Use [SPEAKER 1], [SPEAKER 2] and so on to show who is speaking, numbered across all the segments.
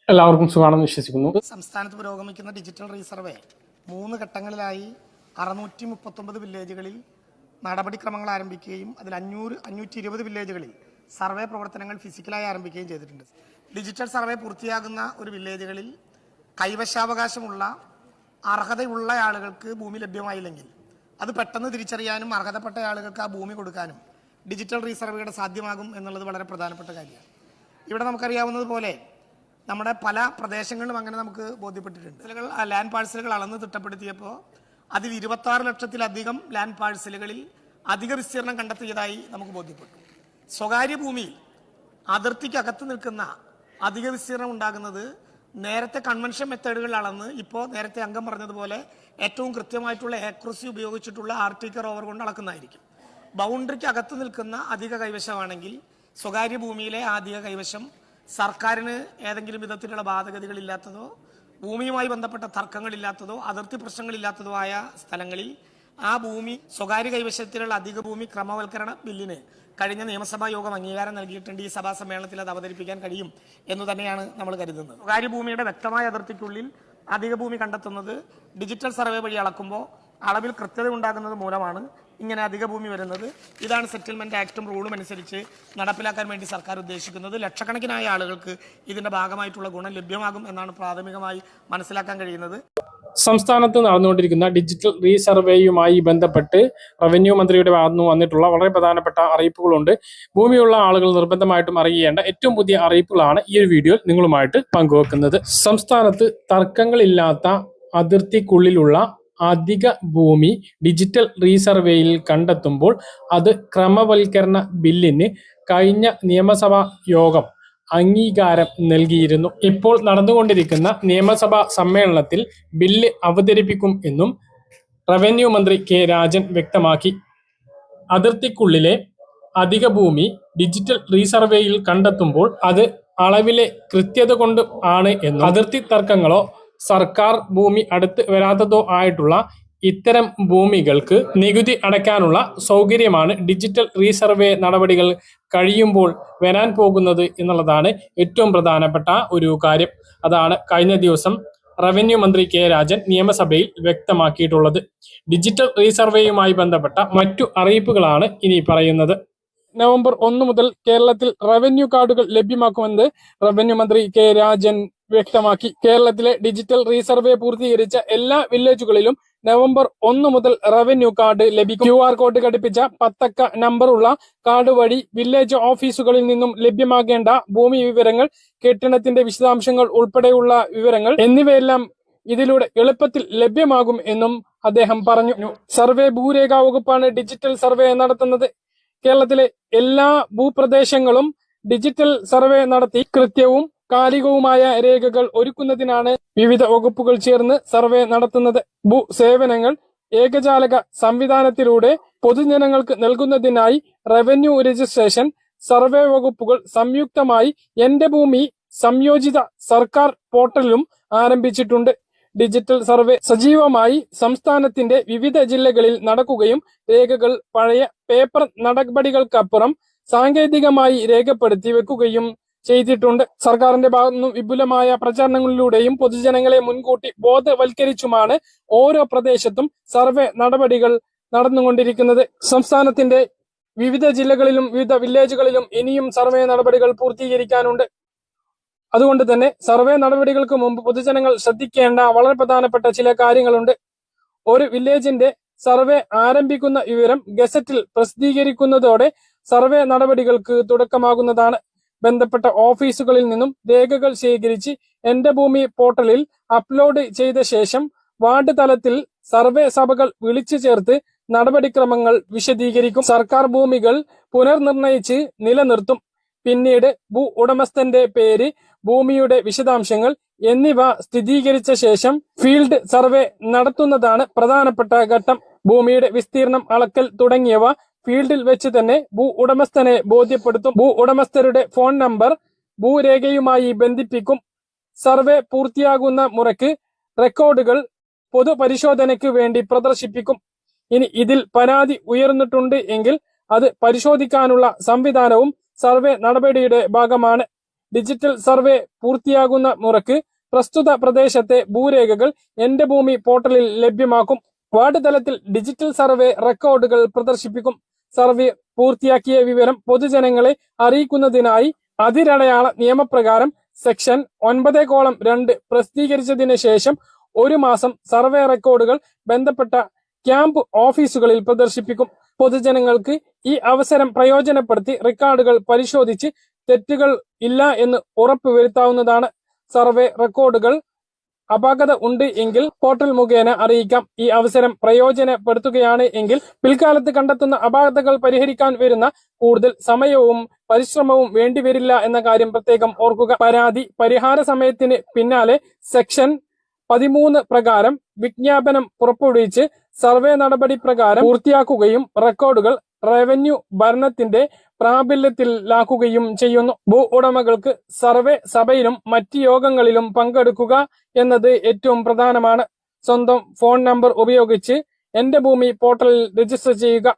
[SPEAKER 1] എല്ലാവർക്കും സുഖമാണെന്ന് വിശ്വസിക്കുന്നു.
[SPEAKER 2] സംസ്ഥാനത്ത് പുരോഗമിക്കുന്ന ഡിജിറ്റൽ റീസർവേ 3 ഘട്ടങ്ങളിലായി 639 വില്ലേജുകളിൽ നടപടിക്രമങ്ങൾ ആരംഭിക്കുകയും അതിൽ 520 വില്ലേജുകളിൽ സർവേ പ്രവർത്തനങ്ങൾ ഫിസിക്കലായി ആരംഭിക്കുകയും ചെയ്തിട്ടുണ്ട്. ഡിജിറ്റൽ സർവേ പൂർത്തിയാകുന്ന ഒരു വില്ലേജുകളിൽ കൈവശാവകാശമുള്ള അർഹതയുള്ള ആളുകൾക്ക് ഭൂമി ലഭ്യമായില്ലെങ്കിൽ അത് പെട്ടെന്ന് തിരിച്ചറിയാനും അർഹതപ്പെട്ട ആളുകൾക്ക് ആ ഭൂമി കൊടുക്കാനും ഡിജിറ്റൽ റീസർവേയുടെ സാധ്യമാകും എന്നുള്ളത് വളരെ പ്രധാനപ്പെട്ട കാര്യമാണ്. ഇവിടെ നമുക്കറിയാവുന്നതുപോലെ നമ്മുടെ പല പ്രദേശങ്ങളിലും അങ്ങനെ നമുക്ക് ബോധ്യപ്പെട്ടിട്ടുണ്ട്. ലാൻഡ് പാഴ്സലുകൾ അളന്ന് തിട്ടപ്പെടുത്തിയപ്പോൾ അതിൽ 26 ലക്ഷത്തിലധികം ലാൻഡ് പാഴ്സലുകളിൽ അധിക വിസ്തീർണം കണ്ടെത്തിയതായി നമുക്ക് ബോധ്യപ്പെട്ടു. സ്വകാര്യ ഭൂമിയിൽ അതിർത്തിക്കകത്ത് നിൽക്കുന്ന അധിക വിസ്തീർണം ഉണ്ടാകുന്നത് നേരത്തെ കൺവെൻഷൻ മെത്തേഡുകൾ അളന്ന് ഇപ്പോൾ നേരത്തെ അംഗം പറഞ്ഞതുപോലെ ഏറ്റവും കൃത്യമായിട്ടുള്ള ആക്യുറസി ഉപയോഗിച്ചിട്ടുള്ള ആർട്ടിക്കർ ഓവർ കൊണ്ട് അളക്കുന്നതായിരിക്കും. ബൗണ്ടറിക്ക് അകത്ത് നിൽക്കുന്ന അധിക കൈവശമാണെങ്കിൽ സ്വകാര്യ ഭൂമിയിലെ അധിക കൈവശം സർക്കാരിന് ഏതെങ്കിലും വിധത്തിലുള്ള ബാധകതകളില്ലാത്തതോ ഭൂമിയുമായി ബന്ധപ്പെട്ട തർക്കങ്ങളില്ലാത്തതോ അതിർത്തി പ്രശ്നങ്ങളില്ലാത്തതോ ആയ സ്ഥലങ്ങളിൽ ആ ഭൂമി സ്വകാര്യ കൈവശത്തിലുള്ള അധിക ഭൂമി ക്രമവൽക്കരണ ബില്ലിന് കഴിഞ്ഞ നിയമസഭാ യോഗം അംഗീകാരം നൽകിയിട്ടുണ്ട്. ഈ സഭാ സമ്മേളനത്തിൽ അത് അവതരിപ്പിക്കാൻ കഴിയും എന്ന് തന്നെയാണ് നമ്മൾ കരുതുന്നത്. സ്വകാര്യ ഭൂമിയുടെ വ്യക്തമായ അതിർത്തിക്കുള്ളിൽ അധിക ഭൂമി കണ്ടെത്തുന്നത് ഡിജിറ്റൽ സർവേ വഴി അളക്കുമ്പോൾ അളവിൽ കൃത്യത ഉണ്ടാകുന്നത് മൂലമാണ് ഇങ്ങനെ അധിക ഭൂമി വരുന്നത്. ഇതാണ് സെറ്റിൽമെന്റ് ആക്ടും റൂളും അനുസരിച്ച് നടപ്പിലാക്കാൻ വേണ്ടി സർക്കാർ ഉദ്ദേശിക്കുന്നത്. ലക്ഷക്കണക്കിനായ ആളുകൾക്ക് ഇതിന്റെ ഭാഗമായിട്ടുള്ള ഗുണം ലഭ്യമാകും എന്നാണ് പ്രാഥമികമായി മനസ്സിലാക്കാൻ കഴിയുന്നത്.
[SPEAKER 1] സംസ്ഥാനത്ത് നടന്നുകൊണ്ടിരിക്കുന്ന ഡിജിറ്റൽ റീസർവേയുമായി ബന്ധപ്പെട്ട് റവന്യൂ മന്ത്രിയുടെ ഭാഗത്തുനിന്ന് വന്നിട്ടുള്ള വളരെ പ്രധാനപ്പെട്ട അറിയിപ്പുകളുണ്ട്. ഭൂമിയുള്ള ആളുകൾ നിർബന്ധമായിട്ടും അറിയേണ്ട ഏറ്റവും പുതിയ അറിയിപ്പുകളാണ് ഈ ഒരു വീഡിയോയിൽ നിങ്ങളുമായിട്ട് പങ്കുവെക്കുന്നത്. സംസ്ഥാനത്ത് തർക്കങ്ങളില്ലാത്ത അതിർത്തിക്കുള്ളിലുള്ള അധിക ഭൂമി ഡിജിറ്റൽ റീസർവേയിൽ കണ്ടെത്തുമ്പോൾ അത് ക്രമവൽക്കരണ ബില്ലിന് കഴിഞ്ഞ നിയമസഭാ യോഗം അംഗീകാരം നൽകിയിരുന്നു. ഇപ്പോൾ നടന്നുകൊണ്ടിരിക്കുന്ന നിയമസഭാ സമ്മേളനത്തിൽ ബില്ല് അവതരിപ്പിക്കും എന്നും റവന്യൂ മന്ത്രി കെ രാജൻ വ്യക്തമാക്കി. അതിർത്തിക്കുള്ളിലെ അധിക ഭൂമി ഡിജിറ്റൽ റീസർവേയിൽ കണ്ടെത്തുമ്പോൾ അത് അളവിലെ കൃത്യത കൊണ്ട് ആണ് എന്നും അതിർത്തി തർക്കങ്ങളോ സർക്കാർ ഭൂമി അടുത്ത് വരാത്തതോ ആയിട്ടുള്ള ഇത്തരം ഭൂമികൾക്ക് നികുതി അടയ്ക്കാനുള്ള സൗകര്യമാണ് ഡിജിറ്റൽ റീസർവേ നടപടികൾ കഴിയുമ്പോൾ വരാൻ പോകുന്നത് എന്നുള്ളതാണ് ഏറ്റവും പ്രധാനപ്പെട്ട ഒരു കാര്യം. അതാണ് കഴിഞ്ഞ ദിവസം റവന്യൂ മന്ത്രി കെ രാജൻ നിയമസഭയിൽ വ്യക്തമാക്കിയിട്ടുള്ളത്. ഡിജിറ്റൽ റീസർവേയുമായി ബന്ധപ്പെട്ട മറ്റു അറിയിപ്പുകളാണ് ഇനി പറയുന്നത്. നവംബർ 1 മുതൽ കേരളത്തിൽ റവന്യൂ കാർഡുകൾ ലഭ്യമാക്കുമെന്ന് റവന്യൂ മന്ത്രി കെ രാജൻ വ്യക്തമാക്കി. കേരളത്തിലെ ഡിജിറ്റൽ റീസർവേ പൂർത്തീകരിച്ച എല്ലാ വില്ലേജുകളിലും നവംബർ 1 മുതൽ റവന്യൂ കാർഡ് ലഭിക്കും. QR കോഡ് ഘടിപ്പിച്ച 10 അക്ക നമ്പറുള്ള കാർഡ് വഴി വില്ലേജ് ഓഫീസുകളിൽ നിന്നും ലഭ്യമാകേണ്ട ഭൂമി വിവരങ്ങൾ, കെട്ടിടത്തിന്റെ വിശദാംശങ്ങൾ ഉൾപ്പെടെയുള്ള വിവരങ്ങൾ എന്നിവയെല്ലാം ഇതിലൂടെ എളുപ്പത്തിൽ ലഭ്യമാകും എന്നും അദ്ദേഹം പറഞ്ഞു. സർവേ ഭൂരേഖാ വകുപ്പാണ് ഡിജിറ്റൽ സർവേ നടത്തുന്നത്. കേരളത്തിലെ എല്ലാ ഭൂപ്രദേശങ്ങളും ഡിജിറ്റൽ സർവേ നടത്തി കൃത്യവും കാലികവുമായ രേഖകൾ ഒരുക്കുന്നതിനാണ് വിവിധ വകുപ്പുകൾ ചേർന്ന് സർവേ നടത്തുന്നത്. ഭൂസേവനങ്ങൾ ഏകജാലക സംവിധാനത്തിലൂടെ പൊതുജനങ്ങൾക്ക് നൽകുന്നതിനായി റവന്യൂ രജിസ്ട്രേഷൻ സർവേ വകുപ്പുകൾ സംയുക്തമായി എന്റെ ഭൂമി സംയോജിത സർക്കാർ പോർട്ടലിലും ആരംഭിച്ചിട്ടുണ്ട്. ഡിജിറ്റൽ സർവേ സജീവമായി സംസ്ഥാനത്തിന്റെ വിവിധ ജില്ലകളിൽ നടക്കുകയും രേഖകൾ പഴയ പേപ്പർ നടപടികൾക്കപ്പുറം സാങ്കേതികമായി രേഖപ്പെടുത്തി വെക്കുകയും ചെയ്തിട്ടുണ്ട്. സർക്കാരിന്റെ ഭാഗത്തുനിന്നും വിപുലമായ പ്രചാരണങ്ങളിലൂടെയും പൊതുജനങ്ങളെ മുൻകൂട്ടി ബോധവൽക്കരിച്ചുമാണ് ഓരോ പ്രദേശത്തും സർവേ നടപടികൾ നടന്നുകൊണ്ടിരിക്കുന്നത്. സംസ്ഥാനത്തിന്റെ വിവിധ ജില്ലകളിലും വിവിധ വില്ലേജുകളിലും ഇനിയും സർവേ നടപടികൾ പൂർത്തീകരിക്കാനുണ്ട്. അതുകൊണ്ട് തന്നെ സർവേ നടപടികൾക്ക് മുമ്പ് പൊതുജനങ്ങൾ ശ്രദ്ധിക്കേണ്ട വളരെ പ്രധാനപ്പെട്ട ചില കാര്യങ്ങളുണ്ട്. ഒരു വില്ലേജിന്റെ സർവേ ആരംഭിക്കുന്ന വിവരം ഗസറ്റിൽ പ്രസിദ്ധീകരിക്കുന്നതോടെ സർവേ നടപടികൾക്ക് തുടക്കമാകുന്നതാണ്. ബന്ധപ്പെട്ട ഓഫീസുകളിൽ നിന്നും രേഖകൾ ശേഖരിച്ച് എന്റെ ഭൂമി പോർട്ടലിൽ അപ്ലോഡ് ചെയ്ത ശേഷം വാർഡ് തലത്തിൽ സർവേ സഭകൾ വിളിച്ചു ചേർത്ത് നടപടിക്രമങ്ങൾ വിശദീകരിക്കും. സർക്കാർ ഭൂമികൾ പുനർനിർണയിച്ച് നിലനിർത്തും. പിന്നീട് ഭൂ ഉടമസ്ഥന്റെ പേര്, ഭൂമിയുടെ വിശദാംശങ്ങൾ എന്നിവ സ്ഥിരീകരിച്ച ശേഷം ഫീൽഡ് സർവേ നടത്തുന്നതാണ് പ്രധാനപ്പെട്ട ഘട്ടം. ഭൂമിയുടെ വിസ്തീർണം, അളക്കൽ തുടങ്ങിയവ ഫീൽഡിൽ വെച്ച് തന്നെ ഭൂ ഉടമസ്ഥനെ ബോധ്യപ്പെടുത്തും. ഭൂ ഉടമസ്ഥരുടെ ഫോൺ നമ്പർ ഭൂരേഖയുമായി ബന്ധിപ്പിക്കും. സർവേ പൂർത്തിയാകുന്ന മുറയ്ക്ക് റെക്കോർഡുകൾ പൊതുപരിശോധനയ്ക്ക് വേണ്ടി പ്രദർശിപ്പിക്കും. ഇനി ഇതിൽ പരാതി ഉയർന്നിട്ടുണ്ട് എങ്കിൽ അത് പരിശോധിക്കാനുള്ള സംവിധാനവും സർവേ നടപടിയുടെ ഭാഗമാണ്. ഡിജിറ്റൽ സർവേ പൂർത്തിയാകുന്ന മുറയ്ക്ക് പ്രസ്തുത പ്രദേശത്തെ ഭൂരേഖകൾ എന്റെ ഭൂമി പോർട്ടലിൽ ലഭ്യമാക്കും. വാർഡ് തലത്തിൽ ഡിജിറ്റൽ സർവേ റെക്കോർഡുകൾ പ്രദർശിപ്പിക്കും. സർവേ പൂർത്തിയാക്കിയ വിവരം പൊതുജനങ്ങളെ അറിയിക്കുന്നതിനായി അതിരടയാള നിയമപ്രകാരം സെക്ഷൻ 9:2 പ്രസിദ്ധീകരിച്ചതിന് ശേഷം 1 മാസം സർവേ റെക്കോർഡുകൾ ബന്ധപ്പെട്ട ക്യാമ്പ് ഓഫീസുകളിൽ പ്രദർശിപ്പിക്കും. പൊതുജനങ്ങൾക്ക് ഈ അവസരം പ്രയോജനപ്പെടുത്തി റെക്കോർഡുകൾ പരിശോധിച്ച് തെറ്റുകൾ ഇല്ല എന്ന് ഉറപ്പുവരുത്താവുന്നതാണ്. സർവേ റെക്കോർഡുകൾ അപാകത ഉണ്ട് എങ്കിൽ പോർട്ടൽ മുഖേന അറിയിക്കാം. ഈ അവസരം പ്രയോജനപ്പെടുത്തുകയാണ് എങ്കിൽ പിൽക്കാലത്ത് കണ്ടെത്തുന്ന അപാകതകൾ പരിഹരിക്കാൻ വരുന്ന കൂടുതൽ സമയവും പരിശ്രമവും വേണ്ടിവരില്ല എന്ന കാര്യം പ്രത്യേകം ഓർക്കുക. പരാതി പരിഹാര സമയത്തിന് പിന്നാലെ സെക്ഷൻ 13 പ്രകാരം വിജ്ഞാപനം പുറപ്പെടുവിച്ച് സർവേ നടപടി പ്രകാരം പൂർത്തിയാക്കുകയും റെക്കോർഡുകൾ റവന്യൂ ഭരണത്തിന്റെ പ്രാബല്യത്തിലാക്കുകയും ചെയ്യുന്നു. ഭൂ ഉടമകൾക്ക് സർവേ സഭയിലും മറ്റ് യോഗങ്ങളിലും പങ്കെടുക്കുക എന്നത് ഏറ്റവും പ്രധാനമാണ്. സ്വന്തം ഫോൺ നമ്പർ ഉപയോഗിച്ച് എന്റെ ഭൂമി പോർട്ടലിൽ രജിസ്റ്റർ ചെയ്യുക.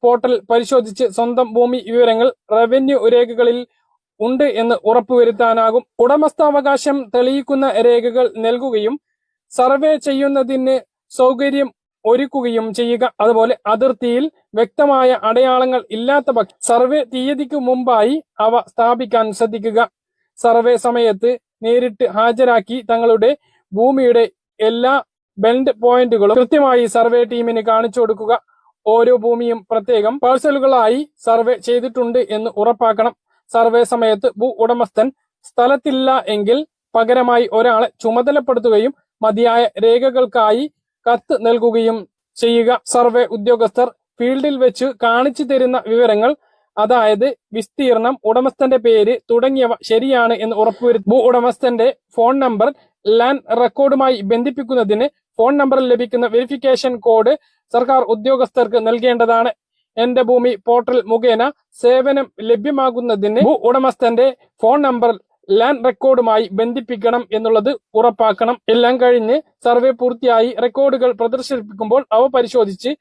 [SPEAKER 1] പോർട്ടൽ പരിശോധിച്ച് സ്വന്തം ഭൂമി വിവരങ്ങൾ റവന്യൂ രേഖകളിൽ ഉണ്ട് എന്ന് ഉറപ്പുവരുത്താനാകും. ഉടമസ്ഥാവകാശം തെളിയിക്കുന്ന രേഖകൾ നൽകുകയും സർവേ ചെയ്യുന്നതിന് സൗകര്യം ഒരുക്കുകയും ചെയ്യുക. അതുപോലെ അതിർത്തിയിൽ വ്യക്തമായ അടയാളങ്ങൾ ഇല്ലാത്ത പക്ഷം സർവേ തീയതിക്ക് മുമ്പായി അവ സ്ഥാപിക്കാൻ ശ്രദ്ധിക്കുക. സർവേ സമയത്ത് നേരിട്ട് ഹാജരാക്കി തങ്ങളുടെ ഭൂമിയുടെ എല്ലാ ബെൻഡ് പോയിന്റുകളും കൃത്യമായി സർവേ ടീമിന് കാണിച്ചു കൊടുക്കുക. ഓരോ ഭൂമിയും പ്രത്യേകം പാഴ്സലുകളായി സർവേ ചെയ്തിട്ടുണ്ട് എന്ന് ഉറപ്പാക്കണം. സർവേ സമയത്ത് ഭൂ ഉടമസ്ഥൻ സ്ഥലത്തില്ല എങ്കിൽ പകരമായി ഒരാളെ ചുമതലപ്പെടുത്തുകയും മതിയായ രേഖകൾക്കായി കത്ത് നൽകുകയും ചെയ്യുക. സർവേ ഉദ്യോഗസ്ഥർ ഫീൽഡിൽ വെച്ച് കാണിച്ചു തരുന്ന വിവരങ്ങൾ, അതായത് വിസ്തീർണം, ഉടമസ്ഥന്റെ പേര് തുടങ്ങിയവ ശരിയാണ് എന്ന് ഉറപ്പുവരുത്തും. ഭൂ ഉടമസ്ഥന്റെ ഫോൺ നമ്പർ ലാൻഡ് റെക്കോർഡുമായി ബന്ധിപ്പിക്കുന്നതിന് ഫോൺ നമ്പറിൽ ലഭിക്കുന്ന വെരിഫിക്കേഷൻ കോഡ് സർക്കാർ ഉദ്യോഗസ്ഥർക്ക് നൽകേണ്ടതാണ്. എന്റെ ഭൂമി പോർട്ടൽ മുഖേന സേവനം ലഭ്യമാകുന്നതിന് ഭൂ ഉടമസ്ഥന്റെ ഫോൺ നമ്പർ ലാൻഡ് റെക്കോർഡുമായി ബന്ധിപ്പിക്കണം എന്നുള്ളത് ഉറപ്പാക്കണം. എല്ലാം കഴിഞ്ഞ് സർവേ പൂർത്തിയായി റെക്കോർഡുകൾ പ്രദർശിപ്പിക്കുമ്പോൾ അവ പരിശോധിച്ച്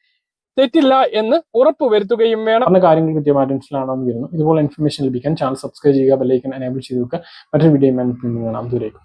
[SPEAKER 1] തെറ്റില്ല എന്ന് ഉറപ്പുവരുത്തുകയും വേണം. കാര്യങ്ങൾ കൃത്യമായിട്ട് മനസ്സിലാണെന്ന് വരുന്നു. ഇതുപോലെ ഇൻഫർമേഷൻ ലഭിക്കാൻ ചാനൽ സബ്സ്ക്രൈബ് ചെയ്യുക, ബെല്ലൈക്കൻ എനേബിൾ ചെയ്ത് വെക്കുക. മറ്റൊരു വീഡിയോ കാണാം. ദൂരേക്കും.